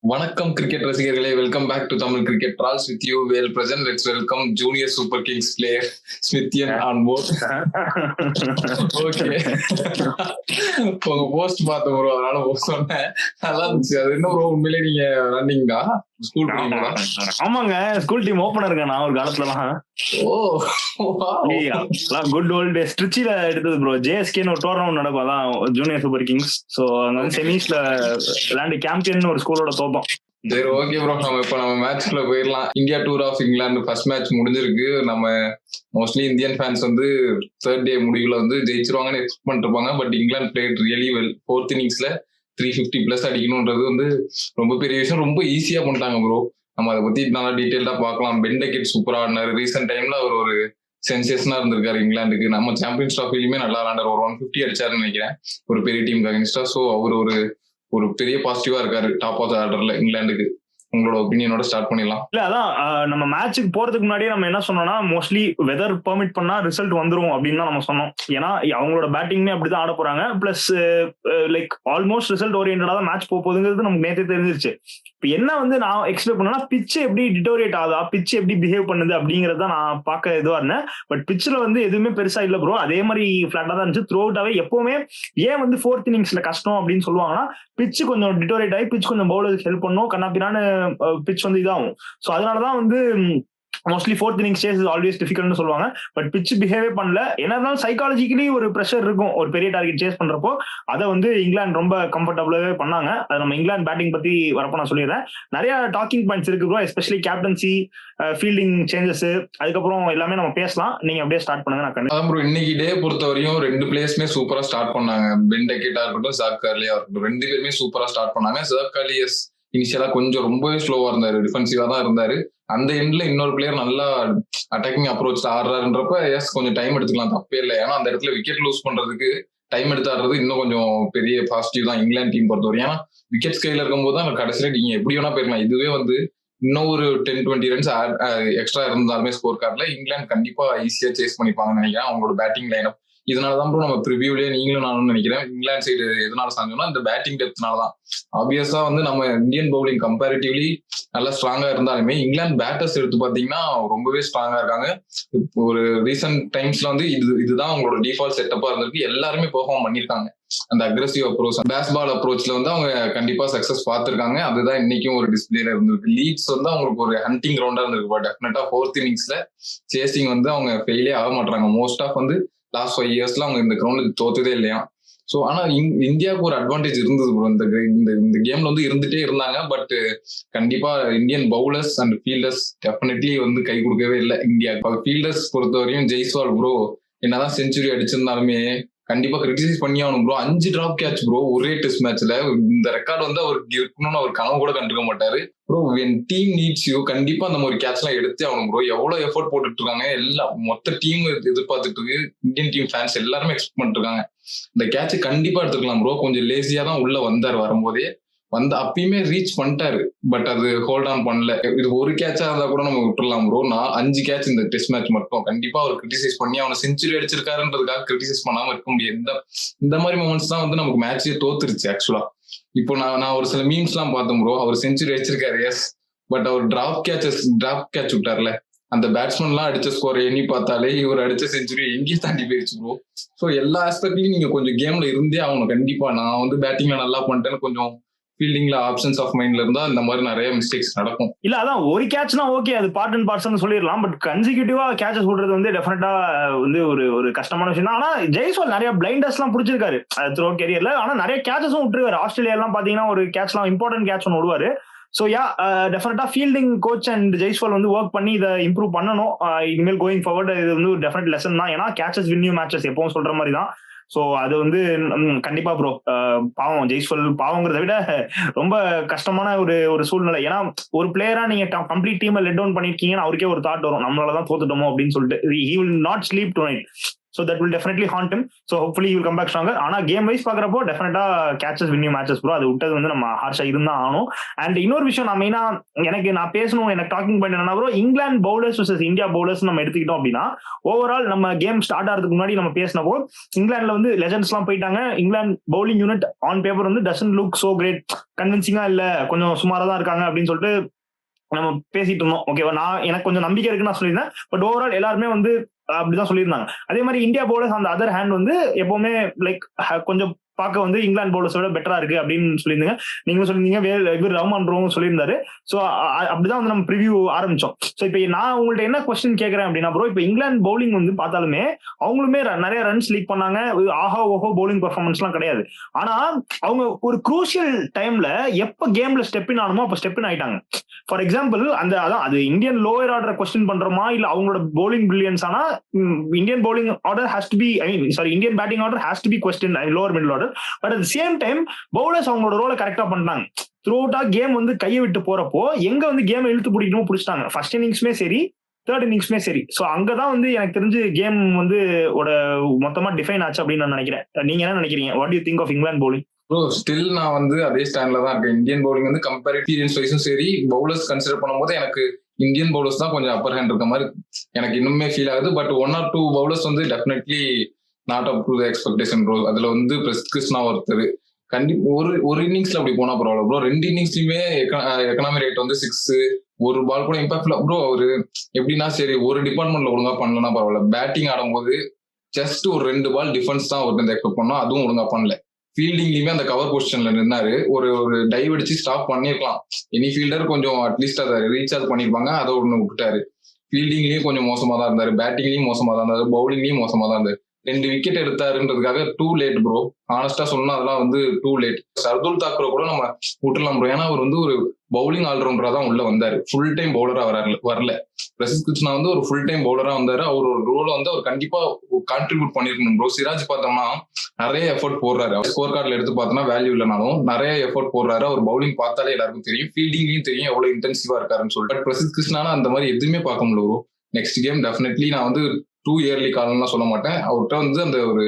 வணக்கம் கிரிக்கெட் ரசிகர்களே, welcome back to Tamil cricket trolls with you Vel present. Let's welcome junior super kings player ஸ்மித்தியன் on board. Okay, உங்க post பார்த்தேன் bro, அதனால சொன்னேன். நல்லா இருந்துச்சு. அது என்ன ப்ரோ, உண்மையிலே நீங்க ரன்னிங்கா ஸ்கூல் பண்ணீங்களா? ஆமாங்க, ஸ்கூல் டீம் ஓபனர் நான் ஒரு காலத்துலலாம். ஓ குட் ஓல்ட் டேஸ். ட்ரிச்சில எடுத்தது ப்ரோ. ஜேஎஸ்கேன்னு ஒரு டோர்னமெண்ட் நடக்கும், அதான் ஜூனியர் சூப்பர் கிங்ஸ். சோ அங்க வந்து செமிஸ்ல விளையாண்டு கேம்பியன் ஒரு ஸ்கூலோட தோப்போம். சரி, ஓகே ப்ரோ, நம்ம மேட்ச்ல போயிடலாம். India tour of England first match முடிஞ்சிருக்கு. நம்ம மோஸ்ட்லி இந்தியன் ஃபேன்ஸ் வந்து தேர்ட் டே முடிவுல வந்து ஜெயிச்சிருவாங்கன்னு எக்ஸ்பெக்ட் பண்ணிட்டு இருப்பாங்க. But England played really well. Fourth இன்னிங்ஸ்ல 350+ அடிக்கணும்ன்றது வந்து ரொம்ப பெரிய விஷயம். ரொம்ப ஈஸியா பண்ணிட்டாங்க ப்ரோ. நம்ம அதை பத்தி நல்லா டீட்டெயில்டா பார்க்கலாம். பென் டெக்கெட் சூப்பரா ஆடினாரு. ரீசெண்ட் டைம்ல அவர் ஒரு சென்சேஷனா இருந்திருக்காரு இங்கிலாந்துக்கு. நம்ம சாம்பியன்ஸ் ட்ராஃபிலுமே நல்லா விளையாண்டாரு. ஒரு 150 அடிச்சாருன்னு நினைக்கிறேன் ஒரு பெரிய டீமுக்கு அகேன்ஸ்டா. ஸோ அவர் ஒரு பெரிய பாசிட்டிவா இருக்காரு டாப் ஆஃப் த ஆர்டர்ல இங்கிலாந்துக்கு. உங்களோட ஒப்பீனியனோட ஸ்டார்ட் பண்ணிடலாம். இல்ல அதான் நம்ம மேட்சுக்கு போறதுக்கு முன்னாடியே நம்ம என்ன சொன்னோம்னா, மோஸ்ட்லி வெதர் பெர்மிட் பண்ணா ரிசல்ட் வந்துரும் அப்படின்னு தான் நம்ம சொன்னோம். ஏன்னா அவங்களோட பேட்டிங்மே அப்படிதான் ஆட போறாங்க. பிளஸ் லைக் ஆல்மோஸ்ட் ரிசல்ட் ஓரியன்டா தான் மேட்ச் போகுதுங்கிறது நமக்கு நேற்றே தெரிஞ்சிருச்சு. இப்ப என்ன வந்து நான் எக்ஸ்பெக்ட் பண்ணேன்னா, பிட்ச் எப்படி டிட்டோரியேட் ஆகுதா, பிட்ச் எப்படி பிஹேவ் பண்ணுது அப்படிங்கறத நான் பார்க்க இதுவா இருந்தேன். பட் பிட்ச்ல வந்து எதுவுமே பெருசா இல்ல ப்ரோ. அதே மாதிரி பிளாட்டா தான் இருந்துச்சு த்ரூ அவுட்டாவே. எப்பவுமே ஏன் வந்து ஃபோர்த் இன்னிங்ஸ்ல கஷ்டம் அப்படின்னு சொல்லுவாங்கன்னா, பிட்ச் கொஞ்சம் டிட்டோரியேட் ஆகி பிட்ச் கொஞ்சம் பவுலருக்கு ஹெல்ப் பண்ணும். கண்ணாப்பினான்னு பிட்ச் வந்து இதாகும். சோ அதனாலதான் வந்து mostly fourth innings chase is always டிஃபிகல்ட்னு சொல்லுவாங்க. பட் பிட்ச் பிஹேவே பண்ணல. என்ன இருந்தாலும் சைக்காலஜிக்கலி ஒரு ப்ரெஷர் இருக்கும் ஒரு பெரிய டார்கெட் சேஸ் பண்றப்போ. அதை வந்து இங்கிலாந்து ரொம்ப கம்ஃபர்டபுளாவே பண்ணாங்க. அது நம்ம இங்கிலாந்து பேட்டிங் பத்தி வரப்போ நான் சொல்லிடுறேன். நிறைய டாக்கிங் பாயிண்ட்ஸ் இருக்கு bro, especially captaincy, fielding changes, அதுக்கப்புறம் எல்லாமே நம்ம பேசலாம். நீங்க அப்படியே ஸ்டார்ட் பண்ணுங்க. நான் அதான் ப்ரோ, இன்னைக்கு டே பொறுத்த வரையும் ரெண்டு பிளேயர்ஸ்மே சூப்பரா ஸ்டார்ட் பண்ணாங்க. பென் டெக்கெட்டா இருக்கட்டும், ஜாக் கார்லியா இருக்கட்டும், ரெண்டு பேருமே சூப்பரா ஸ்டார்ட் பண்ணாங்க. ஜாக் கார்லி இனிஷியலா கொஞ்சம் ரொம்பவே ஸ்லோவா இருந்தாரு, டிஃபென்சிவா தான் இருந்தாரு. அந்த எண்ட்ல இன்னொரு பிளேயர் நல்லா அட்டாக்கிங் அப்ரோச் ஆடுறாருன்றப்ப கொஞ்சம் டைம் எடுத்துக்கலாம், தப்பே இல்லை. ஏன்னா அந்த இடத்துல விக்கெட் லூஸ் பண்றதுக்கு டைம் எடுத்து ஆடுறது இன்னும் கொஞ்சம் பெரிய பாசிட்டிவ் தான் இங்கிலாந்து டீம் பொறுத்தவரை. ஏன்னா விக்கெட் கையில இருக்கும்போது தான் கடைசியில நீங்க எப்படி வேணா போயிருக்கலாம். இதுவே வந்து இன்னும் ஒரு 10-20 ரன்ஸ் எக்ஸ்ட்ரா இருந்தாலுமே ஸ்கோர் கார்ட்ல இங்கிலாந்து கண்டிப்பா ஈஸியா சேஸ் பண்ணிப்பாங்கன்னு நினைக்கிறேன் அவங்களோட பேட்டிங் லைனப். இதனாலதான் ப்ரோ நம்ம ப்ரிவியூலயே நீங்களும் நானும் நினைக்கிறேன் இங்கிலாந்து சைடு எதனால சாஞ்சோம்னா இந்த பேட்டிங் டெப்த்னாலதான். ஆப்வியஸா வந்து நம்ம இந்தியன் பவுலிங் கம்பேரிட்டிவ்லி நல்லா ஸ்ட்ராங்கா இருந்தாலுமே இங்கிலாந்து பேட்டர்ஸ் எடுத்து பாத்தீங்கன்னா ரொம்பவே ஸ்ட்ராங்கா இருக்காங்க. ஒரு ரீசெண்ட் டைம்ஸ்ல வந்து இதுதான் அவங்களோட டிஃபால்ட் செட்டப்பா இருந்திருக்கு. எல்லாருமே பெர்ஃபார்ம் பண்ணிருக்காங்க. அந்த அக்ரெசிவ் அப்ரோச், பேஸ்பால் அப்ரோச்ல வந்து அவங்க கண்டிப்பா சக்சஸ் பார்த்திருக்காங்க. அதுதான் இன்னைக்கும் ஒரு டிஸ்பிளேல இருந்திருக்கு. லீட்ஸ் வந்து அவங்களுக்கு ஒரு ஹண்டிங் கிரவுண்டா இருந்திருக்கு. டெஃபினட்டா ஃபோர்த் இன்னிங்ஸ்ல சேசிங் வந்து அவங்க ஃபெயிலே ஆக மாட்டாங்க. மோஸ்ட் ஆஃப் வந்து லாஸ்ட் 5 இயர்ஸ்ல அவங்க இந்த கிரவுண்டுக்கு தோத்ததே இல்லையா. சோ ஆனா இந்தியாவுக்கு ஒரு அட்வான்டேஜ் இருந்தது ப்ரோ. இந்த கேம்ல வந்து இருந்துட்டே இருந்தாங்க. பட் கண்டிப்பா Indian bowlers and fielders definitely வந்து கை கொடுக்கவே இல்லை இந்தியா. ஃபீல்டர்ஸ் பொறுத்தவரையும் ஜெய்ஸ்வால் ப்ரோ என்னதான் செஞ்சுரி அடிச்சிருந்தாலுமே கண்டிப்பா கிரிட்டிசைஸ் பண்ணி ஆகணும் ப்ரோ. 5 டிராப் கேட்ச் ப்ரோ ஒரே டெஸ்ட் மேட்ச்ல. இந்த ரெக்கார்டு வந்து அவருக்கு இருக்கணும்னு அவர் கனவு கூட கண்டுக்க மாட்டாரு bro. When team needs you கண்டிப்பா அந்த மாதிரி கேட்ச் எல்லாம் எடுத்தே ஆகணும் ப்ரோ. எவ்வளவு எஃபோர்ட் போட்டுட்டு இருக்காங்க எல்லாம், மொத்த டீம் எதிர்பார்த்துட்டு இருக்கு. இந்தியன் டீம் ஃபேன்ஸ் எல்லாருமே எக்ஸ்பெக்ட் பண்ணிட்டு இருக்காங்க. இந்த கேட்ச் கண்டிப்பா எடுத்துக்கலாம் ப்ரோ. கொஞ்சம் லேசியா தான் உள்ள வந்தாரு. வரும்போதே வந்து அப்பயுமே ரீச் பண்ணிட்டாரு. பட் அது ஹோல்ட் ஆன் பண்ணல. இது ஒரு கேட்சா இருந்தா கூட நம்ம விட்டுறலாம் ப்ரோ. நான் 5 கேட்ச் இந்த டெஸ்ட் மேட்ச் மட்டும் கண்டிப்பா அவர் கிரிட்டிசைஸ் பண்ணி அவனை செஞ்சுரி அடிச்சிருக்காருன்றதுக்காக கிரிட்டிசைஸ் பண்ணாம இருக்க முடியாது. இந்த மாதிரி மொமெண்ட்ஸ் தான் வந்து நமக்கு மேட்சே தோத்துருச்சு ஆக்சுவலா. இப்போ நான் ஒரு சில மீம்ஸ் எல்லாம் பார்த்தேன் ப்ரோ. அவர் செஞ்சுரி அடிச்சிருக்காரு எஸ், பட் அவர் டிராப் கேட்ச் விட்டார்ல, அந்த பேட்ஸ்மேன் எல்லாம் அடிச்ச ஸ்கோர் எண்ணி பார்த்தாலே இவர் அடிச்ச செஞ்சுரி எங்கேயும் தாண்டி போயிடுச்சு ப்ரோ. ஸோ எல்லா ஆஸ்பெக்ட்லயும் நீங்க கொஞ்சம் கேம்ல இருந்தே ஆகணும். கண்டிப்பா நான் வந்து பேட்டிங்ல நல்லா பண்ணிட்டேன்னு கொஞ்சம் ஃபீல்டிங்ல ஆப்ஷன்ஸ் ஆஃப் மைண்ட்ல இருந்தா இந்த மாதிரி நிறைய மிஸ்டேக்ஸ் நடக்கும். இல்ல அதான் ஒரு கேட்ச்னா ஓகே, அது பார்ட் அண்ட் பார்ட்ஸ் சொல்லிடலாம். பட் கன்சிக்யூட்டிவா கேட்சஸ் விடுறது வந்து டெஃபினட்டா வந்து ஒரு கஷ்டமான விஷயம். ஆனா ஜெய்ஸ்வால் நிறைய பிளைண்டர்ஸ் எல்லாம் பிடிச்சிருக்காரு த்ரூ அவுட் கேரியர்ல. ஆனா நிறைய கேட்சஸும் விட்டுருக்காரு. ஆஸ்திரேலியா எல்லாம் பாத்தீங்கன்னா ஒரு கேட்ச்லாம் இம்பார்ட்டன்ட் கேட்ச் ஒன்று விடுவாரு. ஸோ யா டெஃபினட்டா ஃபீல்டிங் கோச் அண்ட் ஜெய்ஸ்வால் வந்து ஒர்க் பண்ணி இதை இம்ப்ரூவ் பண்ணணும். இனிமேல் கோயிங் ஃபார்வர்ட் இது வந்து ஒரு டெஃபினட் லெசன் தான். ஏன்னா கேட்சஸ் வின் நியூ மேட்சஸ் எப்பவும் சொல்ற மாதிரி தான். சோ அது வந்து கண்டிப்பா ப்ரோ பாவம் ஜெய்ஸ்வால். பாவங்கிறத விட ரொம்ப கஷ்டமான ஒரு சூழ்நிலை. ஏன்னா ஒரு பிளேயரா நீங்க கம்ப்ளீட் டீமை லெட் டவுன் பண்ணிருக்கீங்கன்னு அவருக்கே ஒரு தாட் வரும், நம்மளாலதான் தோத்துட்டோமோ அப்படின்னு சொல்லிட்டு. He will not sleep tonight. So that will definitely haunt him. So hopefully will come back stronger. ஆனா கேம் வைஸ் பாக்குறப்போ டெஃபினட்டா கேச்சஸ் வின் மேட்சஸ் ப்ரோ, அது விட்டது வந்து நம்ம ஹார்ஷா இருந்தா ஆகணும். அண்ட் இன்னொரு விஷயம் நான் மெயினா நான் பேசணும், எனக்கு டாக்கிங் பாயிண்ட் என்னன்னா bro, England bowlers versus India bowlers நம்ம எடுத்துக்கிட்டோம் அப்படின்னா ஓவரால் நம்ம கேம் ஸ்டார்ட் ஆகிறதுக்கு முன்னாடி நம்ம பேசினப்போ இங்கிலாந்துல வந்து லெஜண்ட்ஸ் எல்லாம் போயிட்டாங்க. England bowling unit on paper வந்து டசன்ட் லுக் சோ கிரேட், கன்வின்சிங்கா இல்ல, கொஞ்சம் சுமாரா தான் இருக்காங்க அப்படின்னு சொல்லிட்டு நம்ம பேசிட்டு இருந்தோம். ஓகேவா, எனக்கு கொஞ்சம் நம்பிக்கை இருக்குன்னு நான் சொல்லியிருந்தேன். பட் ஓவரால் எல்லாருமே வந்து அப்படிதான் சொல்லியிருந்தாங்க. அதே மாதிரி இந்தியா பவுலர்ஸ் அந்த அதர் ஹேண்ட் வந்து எப்பவுமே லைக் கொஞ்சம் பார்க்க வந்து இங்கிலாந்து பவுலர்ஸோட பெட்டரா இருக்கு அப்படின்னு சொல்லியிருந்தீங்க. நீங்களும் சொல்லியிருந்தீங்க, இவர் ரஹ்மான் சொல்லியிருந்தாரு. ஸோ அப்படிதான் வந்து நம்ம ப்ரிவியூ ஆரம்பிச்சோம். ஸோ இப்போ நான் உங்கள்ட்ட என்ன கொஸ்டின் கேட்கறேன் அப்படின்னா ப்ரோ, இப்போ இங்கிலாந்து பவுலிங் வந்து பார்த்தாலுமே அவங்களுமே நிறைய ரன்ஸ் லீக் பண்ணாங்க, ஆஹா ஓஹோ பவுலிங் பெர்ஃபார்மன்ஸ் எல்லாம் கிடையாது. ஆனா அவங்க ஒரு குரூஷியல் டைம்ல எப்ப கேம்ல ஸ்டெப் இன் ஆனமோ அப்ப ஸ்டெப் இன் ஆயிட்டாங்க. ஃபார் எக்ஸாம்பிள் அதான் அது இந்தியன் லோயர் ஆர்டர் கொஸ்டின் பண்றோமா இல்ல அவங்களோட பவுலிங் பிரில்லியன்ஸ், ஆனா Indian bowling order has to be, Indian batting order has to be question lower middle order. But at same time bowlers அவங்களோட ரோலை கரெக்டா பண்ணாங்க. த்ரூ அவுட்டா கேம் வந்து கையை விட்டு போறப்போ எங்க வந்து கேம் இழுத்து பிடிக்கணும் பிடிச்சிட்டாங்க. ஃபர்ஸ்ட் இன்னிங்ஸ்மே சரி, தேர்ட் இன்னிங்ஸ்மே சரி. ஸோ அங்கதான் வந்து எனக்கு தெரிஞ்சு கேம் வந்து மொத்தமா டிஃபைன் ஆச்சு அப்படின்னு நான் நினைக்கிறேன். நீங்க என்ன நினைக்கிறீங்க? What you think of England bowling? Bro still நான் வந்து அதே ஸ்டாண்ட்ல தான் இருக்கேன். இந்தியன் பவுலிங் வந்து கம்பேர் எக்ஸ்பீரியன்ஸ் வைஸும் சரி, பவுலர்ஸ் கன்சிடர் பண்ணும்போது எனக்கு இந்தியன் பவுலர்ஸ் தான் கொஞ்சம் அப்பர் ஹேண்ட் இருக்க மாதிரி எனக்கு இன்னுமே ஃபீல் ஆகுது. பட் 1 or 2 பவுலர்ஸ் வந்து definitely not up to the expectation bro. அதுல வந்து பிரசித் கிருஷ்ணா ஒருத்தர் கண்டிப்பா ஒரு இன்னிங்ஸ்ல அப்படி போனா பரவாயில்ல ப்ரோ. 2 இன்னிங்ஸ்லயுமே எக்கனாமி ரேட் வந்து 6, ஒரு பால் கூட இம்பாக்ட் ப்ரோ. அவரு எப்படின்னா சரி ஒரு டிபார்ட்மெண்ட்ல ஒழுங்கா பண்ணலன்னா பரவாயில்ல, பேட்டிங் ஆடும்போது ஜஸ்ட் ஒரு 2 பால் டிஃபென்ஸ் தான் அவருக்கு எக்ஸ்பெக்ட் பண்ணோம், அதுவும் ஒழுங்கா பண்ணல. ஃபீல்டிங்லயுமே அந்த கவர் பொசிஷன்ல நின்னாரு, ஒரு டைவ் அடிச்சு ஸ்டாப் பண்ணிருக்கலாம். எனி ஃபீல்டர் கொஞ்சம் அட்லீஸ்ட் அதை ரீசார்ஜ் பண்ணிருப்பாங்க, அதை ஒண்ணு விட்டுட்டாரு. ஃபீல்டிங்லயும் கொஞ்சம் மோசமா தான் இருந்தாரு, பேட்டிங்லயும் மோசமா தான் இருந்தாரு, பவுலிங்லயும் மோசமா தான் இருந்தாரு. 2 விக்கெட் எடுத்தாருன்றதுக்காக டூ லேட் ப்ரோ. ஆனஸ்டா சொன்னா அதெல்லாம் வந்து டூ லேட். சர்துல் தாக்கூரை கூட நம்ம விட்டுலாம் ப்ரோ, ஏன்னா அவர் வந்து ஒரு பவுலிங் ஆல்ரவுண்டரா தான் உள்ள வந்தாரு, ஃபுல் டைம் பவுலரா வரல. பிரசித் கிருஷ்ணா வந்து ஒரு ஃபுல் டைம் பவுலரா வந்தாரு. அவர் ஒரு ரோல வந்து அவர் கண்டிப்பா கான்ட்ரிபியூட் பண்ணிருக்கணும் ப்ரோ. சிராஜ் பார்த்தோம்னா நிறைய எஃபர்ட் போடுறாரு, ஸ்கோர் கார்டுல எடுத்து பார்த்தோம்னா வேல்யூ இல்லைனாலும் நிறைய எஃபர்ட் போடுறாரு. அவர் பவுலிங் பார்த்தாலே எல்லாருக்கும் தெரியும், ஃபீல்டிங்லயும் தெரியும் எவ்வளவு இன்டென்சிவா இருக்காருன்னு சொல்லிட்டு. பட் பிரசித் கிருஷ்ணானா அந்த மாதிரி எதுவுமே பார்க்க முடியல ப்ரோ. நெக்ஸ்ட் கேம் டெஃபினெட்லி நான் வந்து டூ இயர்லி காலம்லாம் சொல்ல மாட்டேன், அவர்கிட்ட வந்து அந்த ஒரு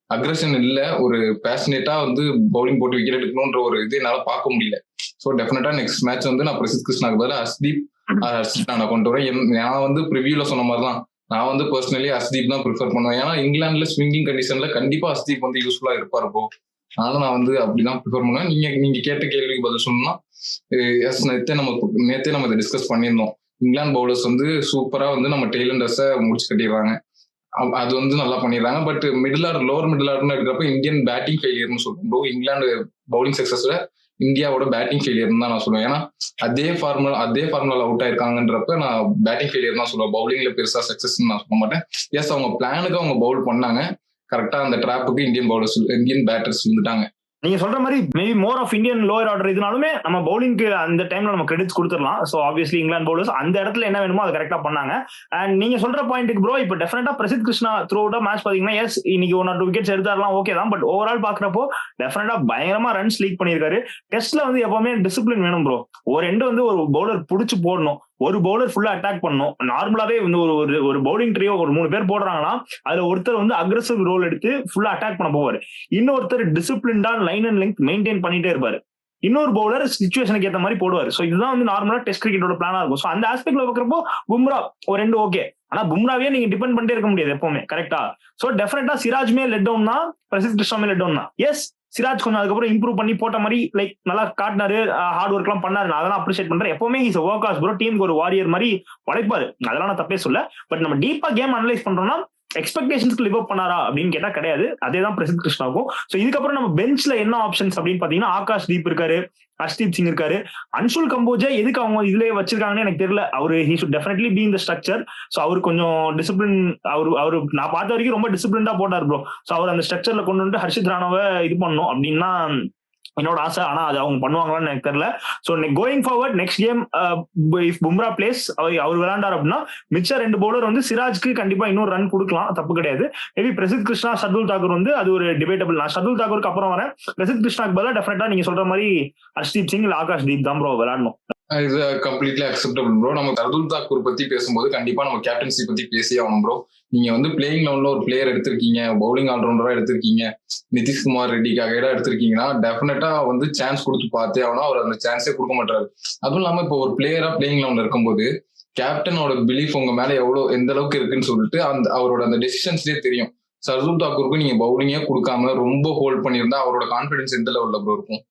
அக்ரெஷன் இல்ல, ஒரு பேஷனேட்டா வந்து பவுலிங் போட்டு விக்கெட் எடுக்கணும்ன்ற ஒரு இது என்னால பார்க்க முடியல. ஸோ டெஃபினட்டா நெக்ஸ்ட் மேட்ச் வந்து நான் பிரசித் கிருஷ்ணாக்கு பதிலாக ஹர்ஷ்தீப் நான் கொண்டு வரேன். நான் வந்து ப்ரிவியூல சொன்ன மாதிரி தான், நான் வந்து பர்சனலி ஹர்ஷ்தீப் தான் ப்ரிஃபர் பண்ணுவேன். ஏன்னா இங்கிலாந்துல ஸ்விங்கிங் கண்டிஷன்ல கண்டிப்பா ஹர்ஷ்தீப் வந்து யூஸ்ஃபுல்லா இருப்பாரு ப்ரோ. அதனால நான் வந்து அப்படிதான் ப்ரிஃபர் பண்ணுவேன். நீங்க கேட்ட கேள்விக்கு பதில் சொல்லணும்னா நேத்தே நம்ம இதை டிஸ்கஸ் பண்ணியிருந்தோம். இங்கிலாந்து பவுலர்ஸ் வந்து சூப்பரா வந்து நம்ம டெய்லண்டர்ஸை முடிச்சு கட்டிடுறாங்க, அது வந்து நல்லா பண்ணிடுறாங்க. But middle order lower middle ஆர்டர்னு இருக்கிறப்ப இந்தியன் பேட்டிங் ஃபெயிலியர்னு சொல்றோம் ப்ரோ. இங்கிலாந்து பவுலிங் சக்சஸ்ல இந்தியாவோட பேட்டிங் ஃபெயிலியர் தான் நான் சொல்லுவேன். ஏன்னா அதே ஃபார்முலா அவுட் ஆயிருக்காங்கன்றப்ப நான் பேட்டிங் ஃபெயிலியர் தான் சொல்லுவேன், பவுலிங்ல பெருசா சக்சஸ் நான் சொல்ல மாட்டேன். எஸ் அவங்க பிளானுக்கு அவங்க பவுல் பண்ணாங்க, கரெக்டா அந்த டிராப்புக்கு இந்தியன் பேட்டர்ஸ் வந்துட்டாங்க. நீங்க சொல்ற மாதிரி maybe more of Indian lower order இதனாலுமே நம்ம பவுலிங்க்கு அந்த டைம்ல நம்ம கிரெடிட்ஸ் கொடுத்துடலாம். ஸோ ஆப்வியஸ்லி இங்கிலாந்து பவுலர்ஸ் அந்த இடத்துல என்ன வேணுமோ அதை கரெக்டா பண்ணாங்க. அண்ட் நீங்க சொல்ற பாயிண்ட்டுக்கு ப்ரோ, இப்போ டெஃபினட்டா பிரசித் கிருஷ்ணா த்ரூ அவுட்டா மேட்ச் பாத்தீங்கன்னா எஸ் இன்னைக்கு 1 or 2 விக்கெட்ஸ் எடுத்தாரலாம், ஓகே தான். பட் ஓவரால் பாக்குறப்போ டெஃபினட்டா பயங்கரமா ரன்ஸ் லீக் பண்ணியிருக்காரு. டெஸ்ட்ல வந்து எப்பவுமே டிசிப்ளின் வேணும் ப்ரோ. ஒரு எண்டு வந்து ஒரு பவுலர் புடிச்சு போடணும், ஒரு பவுலர் ஃபுல்லா அட்டாக் பண்ணணும். நார்மலாவே வந்து ஒரு பவுலிங் ட்ரியோ ஒரு 3 பேர் போடுறாங்கன்னா அதுல ஒருத்தர் வந்து அக்ரெசிவ் ரோல் எடுத்து ஃபுல்லா அட்டாக் பண்ண போவாரு, இன்னொருத்தர் டிசிப்ளின்டா லைன் அண்ட் லெங்த் மெயின்டைன் பண்ணிட்டே இருப்பாரு, இன்னொரு பவுலர் சிச்சுவேஷனுக்கு ஏற்ற மாதிரி போடுவாரு. ஸோ இதுதான் வந்து நார்மலா டெஸ்ட் கிரிக்கெட்டோட பிளானா இருக்கும். ஸோ அந்த ஆஸ்பெக்ட்ல பாக்குறப்போ பும்ரா ஒரு 2 ஓகே. ஆனா பும்ராவே நீங்க டிபெண்ட் பண்ணிட்டே இருக்க முடியாது எப்பவுமே, கரெக்டா? ஸோ டெஃபினட்டா சிராஜ்மே லெட் டவுன் தான், பிரசித் கிருஷ்ணாமே லெட் டவுன் தான். எஸ் சிராஜ் கொஞ்சம் அதுக்கப்புறம் இம்ப்ரூவ் பண்ணி போட்ட மாதிரி லைக் நல்லா காட்டினாரு, ஹார்ட் ஒர்க் எல்லாம் பண்ணாரு, அதெல்லாம் அப்ரிஷியேட் பண்றேன். எப்பவுமே இஸ் ஒர்க் ஆஸ் ப்ரோ, டீமுக்கு ஒரு வாரியர் மாதிரி உழைப்பாரு, அதெல்லாம் நான் தப்பே சொல்ல. பட் நம்ம டீப்பா கேம் அனலைஸ் பண்றோம்னா எக்ஸ்பெக்டேஷன்ஸ்க்கு லிவ் அப் பண்ணாரா அப்படின்னு கேட்டா கிடையாது, அதேதான் பிரசித் கிருஷ்ணாவுக்கும். ஸோ இதுக்கப்புறம் நம்ம பெஞ்ச்ல என்ன ஆப்ஷன்ஸ் அப்படின்னு பாத்தீங்கன்னா ஆகாஷ் தீப் இருக்காரு, ஹர்ஷ்தீப் சிங் இருக்காரு, அன்சுல் கம்போஜை எதுக்கு அவங்க இதுலயே வச்சிருக்காங்கன்னு எனக்கு தெரியல. அவரு he should definitely be in the structure. So அவரு கொஞ்சம் டிசிப்ளின், அவரு நான் பார்த்த வரைக்கும் ரொம்ப டிசிப்ளின்டா போட்டார் ப்ரோ. ஸோ அவர் அந்த ஸ்ட்ரக்சர்ல கொண்டு வந்து ஹர்ஷித் ராணாவை இது பண்ணணும் அப்படின்னா என்னோட ஆசை. ஆனா அது அவங்க பண்ணுவாங்களான்னு எனக்கு தெரியல. So going forward next game if Bumrah plays அவர் விளையாண்டார் அப்படின்னா மிச்ச 2 பவுலர் வந்து சிராஜ்க்கு கண்டிப்பா இன்னொரு ரன் கொடுக்கலாம், தப்பு கிடையாது. மேபி பிரசித் கிருஷ்ணா ஷர்துல் தாக்கூர் வந்து அது ஒரு டிபேட்டபிள். நான் ஷர்துல் தாக்கூருக்கு அப்புறம் வரேன். பிரசித் கிருஷ்ணாக்கு பதிலாக டெஃபினட்டா நீங்க சொல்ற மாதிரி ஹர்ஷ்தீப் சிங் இல்ல ஆகாஷ் தீப் தான் ப்ரோ விளையாடணும். இது கம்ப்ளீட்லி அக்செப்டபிள் ப்ரோ. நம்ம ஷர்துல் தாக்கூர் பத்தி பேசும்போது கண்டிப்பா நம்ம கேப்டன்சி பத்தி பேசியே ஆகணும் ப்ரோ. நீங்க வந்து பிளேயிங் லெவல்ல ஒரு பிளேயர் எடுத்திருக்கீங்க, பவுலிங் ஆல்ரவுண்டரா எடுத்திருக்கீங்க, நிதிஷ்குமார் ரெட்டிக்காக எடுத்திருக்கீங்கன்னா டெஃபினட்டா வந்து சான்ஸ் கொடுத்து பார்த்தே ஆகணும். அவர் அந்த சான்ஸே கொடுக்க மாட்டாரு. அதுவும் இல்லாம இப்போ ஒரு பிளேயரா பிளேயிங் லெவல்ல இருக்கும்போது கேப்டனோட பிலீஃப் உங்க மேல எந்த அளவுக்கு இருக்குன்னு சொல்லிட்டு அவரோட அந்த டெசிஷன்ஸ்லயே தெரியும். ஷர்துல் தாக்கூருக்கு நீங்க பவுலிங்கே கொடுக்காம ரொம்ப ஹோல்ட் பண்ணியிருந்தா அவரோட கான்பிடன்ஸ் எந்த லெவல்ல ப்ரோ இருக்கும்?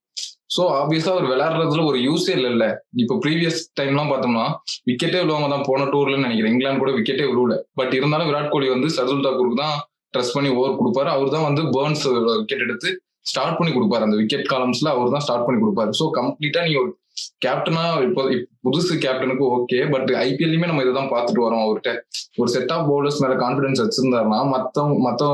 சோ ஆப்வியஸா அவர் விளையாடுறதுல ஒரு யூஸே இல்ல. இப்போ ப்ரீவியஸ் டைம்லாம் பார்த்தோம்னா விக்கெட்டே விழுவாங்க தான் போன டூர்ல நினைக்கிறேன். இங்கிலாந்து கூட விக்கெட்டே விழுவல. பட் இருந்தாலும் விராட் கோலி வந்து ஷர்துல் தாக்கூருக்கு தான் ட்ரஸ்ட் பண்ணி ஓவர் கொடுப்பாரு. அவர் தான் வந்து பர்ன்ஸ் விக்கெட் எடுத்து ஸ்டார்ட் பண்ணி கொடுப்பாரு. அந்த விக்கெட் காலம்ஸ்ல அவர் தான் ஸ்டார்ட் பண்ணி கொடுப்பாரு. சோ கம்ப்ளீட்டா நீங்க ஒரு கேப்டனா இப்போ புதுசு கேப்டனுக்கு ஓகே, பட் ஐபிஎல்லையுமே நம்ம இதை தான் பார்த்துட்டு வரோம். அவர்கிட்ட ஒரு செட் ஆஃப் பவுலர்ஸ் மேல கான்பிடன்ஸ் வச்சிருந்தாருன்னா மத்த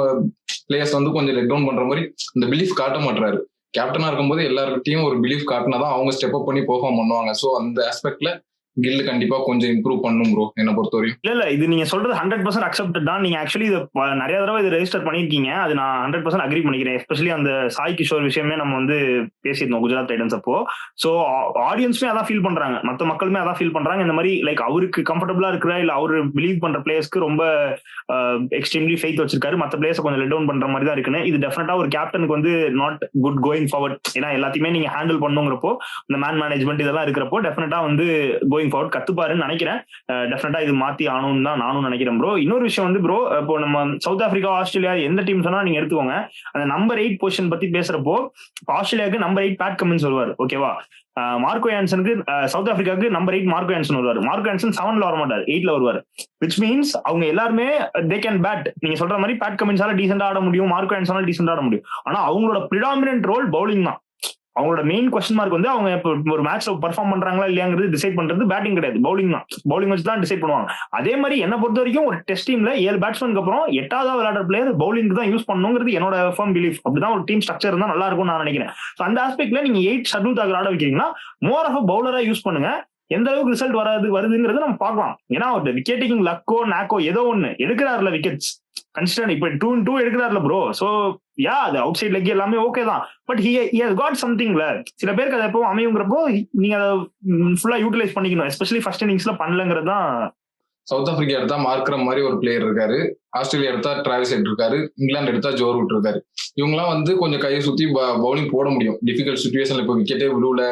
பிளேயர்ஸ் வந்து கொஞ்சம் லெட் டவுன் பண்ற மாதிரி அந்த பிலீஃப் காட்ட மாட்டாரு. கேப்டனா இருக்கும்போது எல்லார்கிட்டையும் ஒரு பிலீஃப் காட்டினாதான் அவங்க ஸ்டெப் அப் பண்ணி பெர்ஃபார்ம் பண்ணுவாங்க. சோ அந்த ஆஸ்பெக்ட்ல கில் கண்டிப்பா கொஞ்சம் இம்ப்ரூவ் பண்ணும் ப்ரோ என்ன பொறுத்தவரையும். இல்ல இது நீங்க சொல்றது 100% அக்செப்டட் தான். நீங்க ஆக்சுவலி இது நிறைய தடவை இது ரெஜிஸ்டர் பண்ணிருக்கீங்க. அது நான் 100% அக்ரி பண்ணிக்கிறேன். எஸ்பெஷலி அந்த சாய் கிஷோர் விஷயமே நம்ம வந்து பேசியிருந்தோம் குஜராத் டைட்டன்ஸ் அப்போ. சோ ஆடியன்ஸுமே அதான் ஃபீல் பண்றாங்க, மத்த மக்களுமே அதான் ஃபீல் பண்றாங்க. இந்த மாதிரி லைக் அவருக்கு கம்ஃபர்டபுளா இருக்கிற இல்ல அவரு பிலீவ் பண்ற பிளேயர்ஸ்க்கு ரொம்ப எக்ஸ்ட்ரீம்லி ஃபெய்த் வச்சிருக்காரு, மத்த பிளேயர்ஸ் கொஞ்சம் லெட் டவுன் பண்ற மாதிரி தான் இருக்குன்னு. இது டெஃபினட்டா ஒரு கேப்டனுக்கு வந்து நாட் குட் கோயிங் ஃபார்வர்ட். ஏன்னா எல்லாத்தையுமே நீங்க ஹேண்டில் பண்ணுங்கிறப்போ இந்த மேன் மேனேஜ்மெண்ட் இதெல்லாம் இருக்கிறப்போ டெஃபினட்டா வந்து கோயிங் ஃபார்வர்ட் கத்துப்பாருன்னு நினைக்கிறேன். டெஃபினட்டா இது மாத்தி ஆகணும்னு தான் நானும் நினைக்கிறேன் ப்ரோ. இன்னொரு விஷயம் வந்து ப்ரோ, இப்போ நம்ம சவுத் ஆப்பிரிக்கா ஆஸ்திரேலியா எந்த டீம் சொன்னா நீங்க எடுத்துக்கோங்க, அந்த நம்பர் 8 பொசிஷன் பத்தி பேசுறப்போ ஆஸ்திரேலியாவுக்கு நம்பர் 8 பேட் கமின்ஸ் வருவார், ஓகேவா? மார்க்கோ யான்சனுக்கு சவுத் ஆப்பிரிக்காவுக்கு நம்பர் 8 மார்க்கோ யான்சன் வருவார். மார்க்கோ யான்சன் 7ல வர மாட்டார், 8ல வருவார். விச் மீன்ஸ் அவங்க எல்லாருமே தே கேன் பேட். நீங்க சொல்ற மாதிரி பேட் கமின்ஸால டீசெண்டா ஆட முடியும், மார்க்கோ யான்சனால டீசெண்டா ஆட முடியும். ஆனா அவங்களோட பிரிடாமினன்ட் ரோல் பவுலிங் தான். அவங்களோட மெயின் கொஸ்டின் மார்க் வந்து அவங்க இப்போ ஒரு மேட்ச்ல பெர்ஃபார்ம் பண்றாங்களா இல்லையாங்கிறது டிசைட் பண்றது பேட்டிங் கிடையாது, பவுலிங் தான். பவுலிங் வச்சு தான் டிசைட் பண்ணுவாங்க. அதே மாதிரி என்ன பொறுத்த வரைக்கும் ஒரு டெஸ்ட் டீம்ல 7 பேட்ஸ்மேனுக்கு அப்புறம் 8வது விளையாடுற பிளேயர் பவுலிங் தான் யூஸ் பண்ணணுங்கிறது என்னோட ஃபர்ம் பிலீஃப். அப்படிதான் ஒரு டீம் ஸ்ட்ரக்சர் இருந்தா நல்லா இருக்கும்னு நான் நினைக்கிறேன். அந்த ஆஸ்பெக்ட்ல நீங்க 8 ஷர்துல் தாக்கூர் ஆட வைக்கிறீங்கன்னா மோர் ஆஃப் பவுலரா யூஸ் பண்ணுங்க. எந்த அளவுக்கு ரிசல்ட் வருதுங்கிறது நம்ம பார்க்கலாம். ஏன்னா ஒரு விக்கெட் டேக்கிங் லக்கோ நாக்கோ ஏதோ ஒண்ணு எடுக்கிறாருல விக்கெட்ஸ் கன்சிஸ்டன்ட். இப்ப 2-2 எடுக்கிறாருல ப்ரோ. சோ யா அது அவுட் சைட் லெக் எல்லாமே ஓகே தான். பட் ஹி ஹஸ் காட் சம்திங்ல. சில பேருக்கு அது எப்போ அமையுங்கிறப்போ நீங்க அதை ஃபுல்லா யூட்டிலைஸ் பண்ணிக்கணும். எஸ்பெஷலி ஃபர்ஸ்ட் இன்னிங்ஸ்ல பண்ணலங்கிறது தான். சவுத் ஆப்பிரிக்கா எடுத்தா மார்க்ரம் மாதிரி ஒரு பிளேயர் இருக்காரு, ஆஸ்திரேலியா எடுத்தா டிராவிஸ் ஹெட் இருக்காரு, இங்கிலாந்து எடுத்தா ஜோ ரூட் இருக்காரு. இவங்கலாம் வந்து கொஞ்சம் கையை சுத்தி பவுலிங் போட முடியும் டிஃபிகல்ட் சுச்சுவேஷன்ல. இப்போ விக்கெட்டே விழுவுல,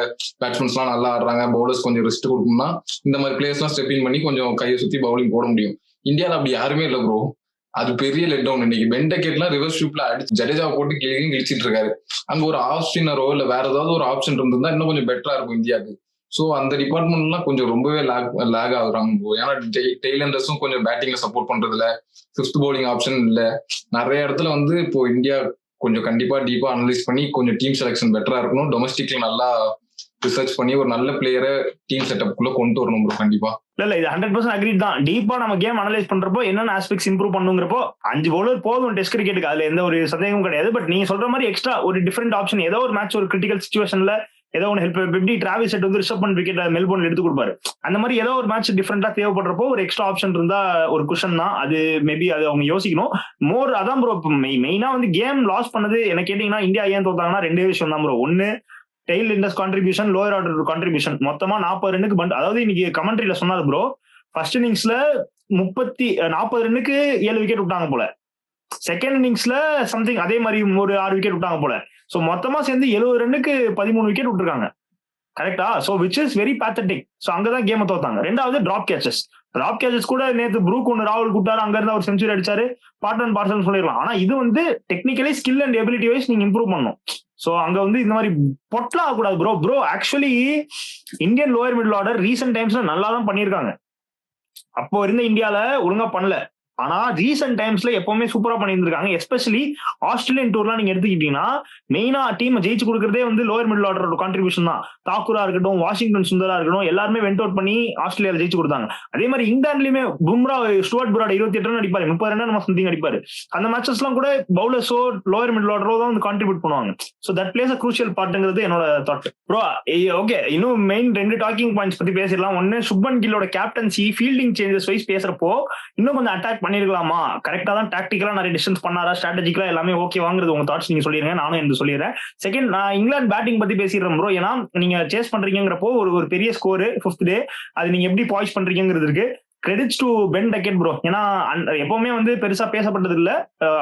பேட்ஸ்மேன்ஸ் எல்லாம் நல்லா ஆடுறாங்க, பவுலர்ஸ் கொஞ்சம் ரெஸ்ட் கொடுக்கணும்னா இந்த மாதிரி பிளேயர்ஸ் எல்லாம் ஸ்டெப்பிங் பண்ணி கொஞ்சம் கையை சுத்தி பவுலிங் போட முடியும். இந்தியாவில் அப்படி யாருமே இல்லை ப்ரோ. அது பெரிய லெட் டவுன். இன்னைக்கு பெண்டகேட்லாம் ரிவர்ஸ் ஷூப்ல அடிச்சு ஜடேஜாவை போட்டு கிழிச்சிட்டு இருக்காரு. அங்க ஒரு ஆஃப் ஸ்பின்னரோ இல்ல வேற ஏதாவது ஒரு ஆப்ஷன் இருந்திருந்தா இன்னும் கொஞ்சம் பெட்டரா இருக்கும் இந்தியாவுக்கு. சோ அந்த டிபார்ட்மெண்ட்லாம் கொஞ்சம் ரொம்பவே லேக் ஆகுறாங்க. ஏன்னா டெய்லண்டர்ஸும் கொஞ்சம் பேட்டிங்ல சப்போர்ட் பண்றதுல, 5th பவுலிங் ஆப்ஷன் இல்ல. நிறைய இடத்துல வந்து இப்போ இந்தியா கொஞ்சம் கண்டிப்பா டீப்பா அனலைஸ் பண்ணி கொஞ்சம் டீம் செலக்ஷன் பெட்டரா இருக்கணும். டொமஸ்டிக்ல நல்லா ரிசர்ச் பண்ணி ஒரு நல்ல பிளேயரை டீம் செட்டப்குள்ள கொண்டு வரணும் ப்ரோ கண்டிப்பா. இல்ல இது 100% அக்ரீட் தான். டீப்பா நம்ம கேம் அனலைஸ் பண்றப்போ என்னென்ன ஆஸ்பெக்ட்ஸ் இம்ப்ரூவ் பண்ணுங்கிறப்போ 5 பவுலர் போதும் டெஸ்ட் கிரிக்கெட்டுக்கு, அதுல எந்த ஒரு சந்தேகமும் கிடையாது. பட் நீங்க சொல்ற மாதிரி எக்ஸ்ட்ரா ஒரு டிஃபரெண்ட் ஆப்ஷன், ஏதோ ஒரு மேட்ச் ஒரு கிரிட்டிக்கல் சிச்சுவேஷன்ல ஏதோ ஒன்று ஹெல்ப். எப்படி டிராவிஸ் ஹெட் வந்து ரிஷப் பண்ட் விக்கெட் மெல்போர்ன்ல எடுத்து கொடுப்பாரு, அந்த மாதிரி ஏதோ ஒரு மேட்ச் டிஃபரெண்டா தேவைப்படுறப்போ ஒரு எக்ஸ்ட்ரா ஆப்ஷன் இருந்தா ஒரு குஷன் தான் அது. மேபி அது அவங்க யோசிக்கணும் மோர். அதான் ப்ரோ மெயினா வந்து கேம் லாஸ் பண்ணது என்ன கேட்டீங்கன்னா இந்தியா ஏன் தோத்தாங்கன்னா 2 விஷயம் தான் ப்ரோ. ஒன்னு tail enders contribution, lower order contribution. மொத்தமா 40 ரன்னுக்கு பண்ட். அதாவது இன்னைக்கு கமெண்ட்ரியில சொன்னாரு ப்ரோ, ஃபர்ஸ்ட் இன்னிங்ஸ்ல 40 ரன்னுக்கு 7 விக்கெட் விட்டாங்க போல. செகண்ட் இன்னிங்ஸ்ல சம்திங் அதே மாதிரி ஒரு 6 விக்கெட் விட்டாங்க போல. சோ மொத்தமா சேர்ந்து 70 ரன்னுக்கு 13 விக்கெட் விட்டுருக்காங்க. கரெக்டா? So which is very pathetic. So அங்கதான் கேமை தோத்தாங்க. ரெண்டாவது டிராப் கேச்சஸ் கூட நேத்து ப்ரூக் ஒன்னு ராகுல் கூட்டாரு, அங்க இருந்து அவர் செஞ்சுரி அடிச்சாரு, பார்ட் அண்ட் பார்சல் சொல்லிடலாம். ஆனா இது வந்து technically skill and ability wise நீங்க இம்ப்ரூவ் பண்ணணும். சோ அங்க வந்து இந்த மாதிரி பொட்டலாம் ஆகக்கூடாது bro. Actually Indian lower middle order recent டைம்ஸ்ல நல்லா தான் பண்ணிருக்காங்க. அப்போ இருந்த இந்தியால ஒழுங்கா பண்ணல. ஆனா ரீசெண்ட் டைம்ஸ்ல எப்பவுமே சூப்பரா பண்ணியிருந்திருக்காங்க. எஸ்பெஷலி ஆஸ்திரேலியன் டூர்லாம் நீங்க எடுத்துக்கிட்டீங்கன்னா மெயினா டீம் ஜெயிச்சு கொடுக்கறதே வந்து லோயர் மிடில் ஆர்டரோட கான்ட்ரிபியூஷன் தான். தாக்கூரா இருக்கட்டும், வாஷிங்டன் சுந்தரா இருக்கட்டும், எல்லாருமே வெண்ட் அவுட் பண்ணி ஆஸ்திரேலியால ஜெயிச்சு கொடுத்தாங்க. அதே மாதிரி இங்கிலாந்துலயுமே பும்ரா, ஸ்டுவர்ட் பிராட் 28 ரன் அடிப்பாரு, 30 ரன் நம்ம சம்திங் அடிப்பாரு. அந்த மேட்சஸ் எல்லாம் கூட பவுலர்ஸோ லோயர் மிடில் ஆர்டரோ தான் வந்து கான்ட்ரிபியூட் பண்ணுவாங்க. So that plays a crucial பார்ட்ங்கிறது என்னோட தாட் ப்ரோ. ஓகே, இன்னும் மெயின் 2 டாக்கிங் பாயிண்ட்ஸ் பத்தி பேசிடலாம். ஒன்னு சுப்மன் கில்லோட கேப்டன்சி, ஃபீல்டிங் சேஞ்சஸ் வைஸ் பேசுறப்போ இன்னும் கொஞ்சம் அட்டாக் பண்ணிருக்கலாமா, கரெக்டா தான் டாக்டிக்கலா நிறைய டிசிஷன்ஸ் பண்ணாரா, ஸ்ட்ராட்டஜிக்கலா எல்லாமே ஓகே வாங்குறது உங்க தாட்ஸ் நீங்க சொல்லிருங்க, நானும் எனக்கு சொல்லிடுறேன். செகண்ட், நான் இங்கிலாந்து பேட்டிங் பத்தி பேசிடுறேன் ப்ரோ. ஏன்னா நீங்க சேஸ் பண்றீங்கிறப்போ ஒரு பெரிய ஸ்கோர் 5th டே, அது நீங்க எப்படி பாய்ஸ் பண்றீங்கிறது இருக்கு. Credits to Ben Duckett bro. ஏன்னா எப்பவுமே வந்து பெருசா பேசப்பட்டது இல்ல.